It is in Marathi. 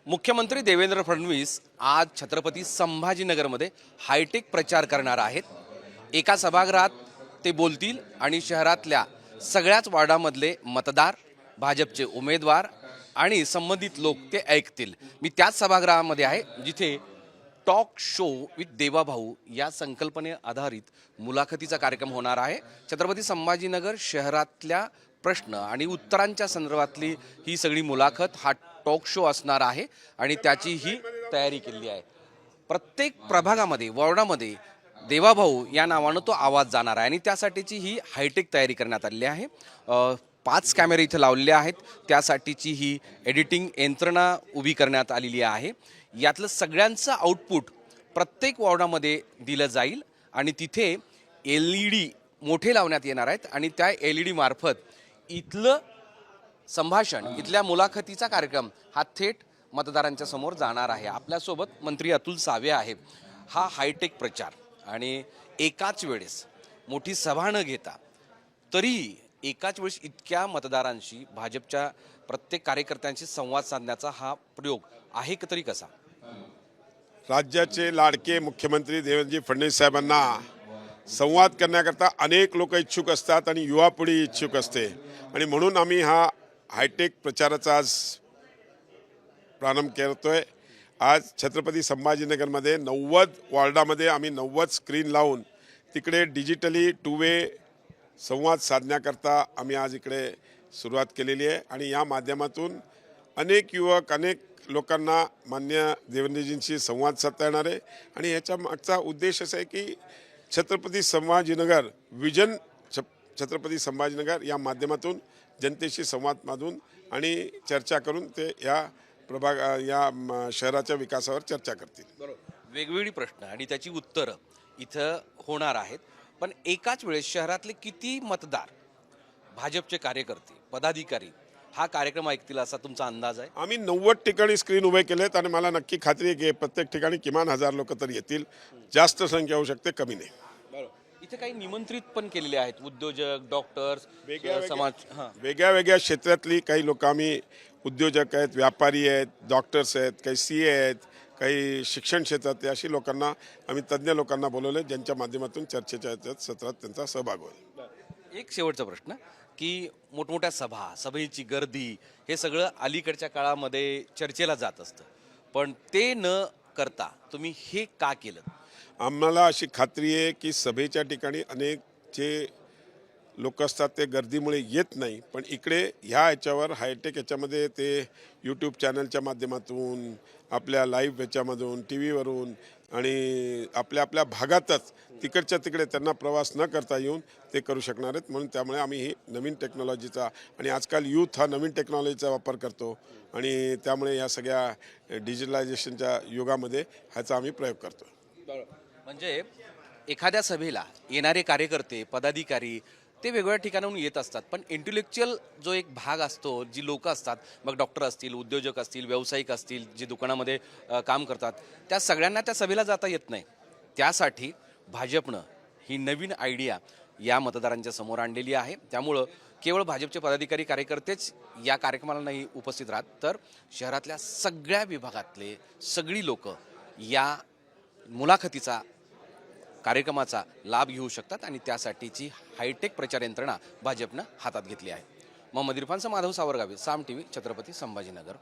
मुख्यमंत्री देवेंद्र फडणवीस आज छत्रपती संभाजीनगरमध्ये हायटेक प्रचार करणार आहेत। एका सभागृहात ते बोलतील आणि शहरातल्या सगळ्याच वार्डामधले मतदार, भाजपचे उमेदवार आणि संबंधित लोक ते ऐकतील। मी त्याच सभागृहामध्ये आहे जिथे टॉक शो विथ देवाभाऊ या संकल्पने आधारित मुलाखतीचा कार्यक्रम होणार आहे। छत्रपती संभाजीनगर शहरातल्या प्रश्न आणि उत्तरांच्या संदर्भातली ही सगळी मुलाखत हा टॉक शो असणार आहे आणि त्याची ही तयारी केली आहे। प्रत्येक प्रभागामध्ये वॉर्डामध्ये देवाभाऊ या नावानं तो आवाज जाणार आहे आणि त्यासाठीची ही हायटेक तयारी करण्यात आलेली आहे। 5 कॅमेरे इथे लावलेले आहेत, त्यासाठीची ही एडिटिंग यंत्रणा उभी करण्यात आलेली आहे। यातलं सगळ्यांचं आउटपुट प्रत्येक वॉर्डामध्ये दिलं जाईल आणि तिथे LED मोठे लावण्यात येणार आहेत आणि त्या LED मार्फत इथलं संभाषण, इथल्या मुलाखतीचा कार्यक्रम हा थेट मतदारांच्या समोर जाणार आहे। आपल्यासोबत मंत्री अतुल सावे आहे। हा हायटेक प्रचार आणि एकाच वेळेस मोठी सभा न घेता तरी एकाच वेळेस इतक्या मतदारांशी, भाजपच्या प्रत्येक कार्यकर्त्यांशी संवाद साधण्याचा हा प्रयोग आहे तरी कसा? राज्याचे लाडके मुख्यमंत्री देवेंद्रजी फडणवीस साहेबांना संवाद करण्याकरता अनेक लोक इच्छुक असतात आणि युवा पिढी इच्छुक असते आणि म्हणून आम्ही हा हायटेक प्रचाराचा आज प्रारंभ करतोय। आज छत्रपती संभाजीनगरमध्ये 90 वॉर्डामध्ये आम्ही 90 स्क्रीन लावून तिकडे डिजिटली 2 वे संवाद साधण्याकरता आम्ही आज इकडे सुरुवात केलेली आहे आणि या माध्यमातून अनेक युवक, अनेक लोकांना मान्य देवेंद्रजींशी संवाद साधता येणार आहे आणि याच्या मागचा उद्देश असा आहे की छत्रपती संभाजीनगर विजन छत्रपती संभाजीनगर या माध्यमातून जनतेशी संवाद साधून आणि चर्चा करून ते या शहराच्या विकासावर चर्चा करतील। बरोबर, वेगवेगळी प्रश्न आणि त्याची उत्तरं इथं होणार आहेत। पण एकाच वेळेस शहरातले किती मतदार, भाजपचे कार्यकर्ते, पदाधिकारी हा कार्यक्रम ऐकतील असा तुमचा अंदाज आहे? आम्ही 90 ठिकाणी स्क्रीन उभे केलेत आणि मला नक्की खात्री आहे की प्रत्येक ठिकाणी किमान 1000 लोक तर येतील। जास्त संख्या होऊ शकते, कमी नाही। इथे काही निमंत्रित पण केलेले आहेत, उद्योजक, डॉक्टर्स, समाज, वेगळ्या क्षेत्रातली काही लोक, आम्ही उद्योजक आहेत, व्यापारी आहेत, डॉक्टर्स आहेत, काही CA आहेत, काही शिक्षण क्षेत्रातले अशी लोकांना आम्ही तज्ज्ञ लोकांना बोलवले ज्यांच्या माध्यमातून चर्चेच्या सत्रात त्यांचा सहभाग होईल। एक शेवटचा प्रश्न की मोठमोठ्या सभेची गर्दी हे सगळं अलीकडच्या काळामध्ये चर्चेला जात असतं, पण ते न करता तुम्ही हे का केलं? आम्हाला अशी खात्री आहे की सभेच्या ठिकाणी अनेक जे लोक असतात ते गर्दीमुळे येत नाही, पण इकडे ह्या याच्यावर हायटेक याच्यामध्ये ते YouTube चॅनलच्या माध्यमातून, आपल्या लाईव्ह याच्यामधून, TV वरून आणि आपल्या भागातच तिकडच्या तिकडे त्यांना प्रवास न करता येऊन ते करू शकणार आहेत। म्हणून त्यामुळे आम्ही ही नवीन टेक्नॉलॉजीचा आणि आजकाल यूथ हा नवीन टेक्नॉलॉजीचा वापर करतो आणि त्यामुळे या सगळ्या डिजिटलायझेशनच्या युगामध्ये ह्याचा आम्ही प्रयोग करतो। म्हणजे एखाद्या सभेला येणारे कार्यकर्ते, पदाधिकारी ते वेगवेगळ्या ठिकाणाहून येत असतात, पण इंटेलेक्च्युअल जो एक भाग असतो, जी लोक असतात, मग डॉक्टर असतील, उद्योजक असतील, व्यावसायिक असतील, जे दुकानामध्ये काम करतात, त्या सगळ्यांना त्या सभेला जाता येत नाही। त्यासाठी भाजपनं ही नवीन आयडिया या मतदारांच्या समोर आणलेली आहे। त्यामुळं केवळ भाजपचे पदाधिकारी, कार्यकर्तेच या कार्यक्रमाला नाही उपस्थित राहत, तर शहरातल्या सगळ्या विभागातले सगळी लोक या मुलाखतीचा, कार्यक्रमाचा लाभ घेऊ शकतात आणि त्यासाठीची हायटेक प्रचार यंत्रणा भाजपनं हातात घेतली आहे। मोहम्मद इरफानचा माधव सावरगावे, साम TV, छत्रपती संभाजीनगर।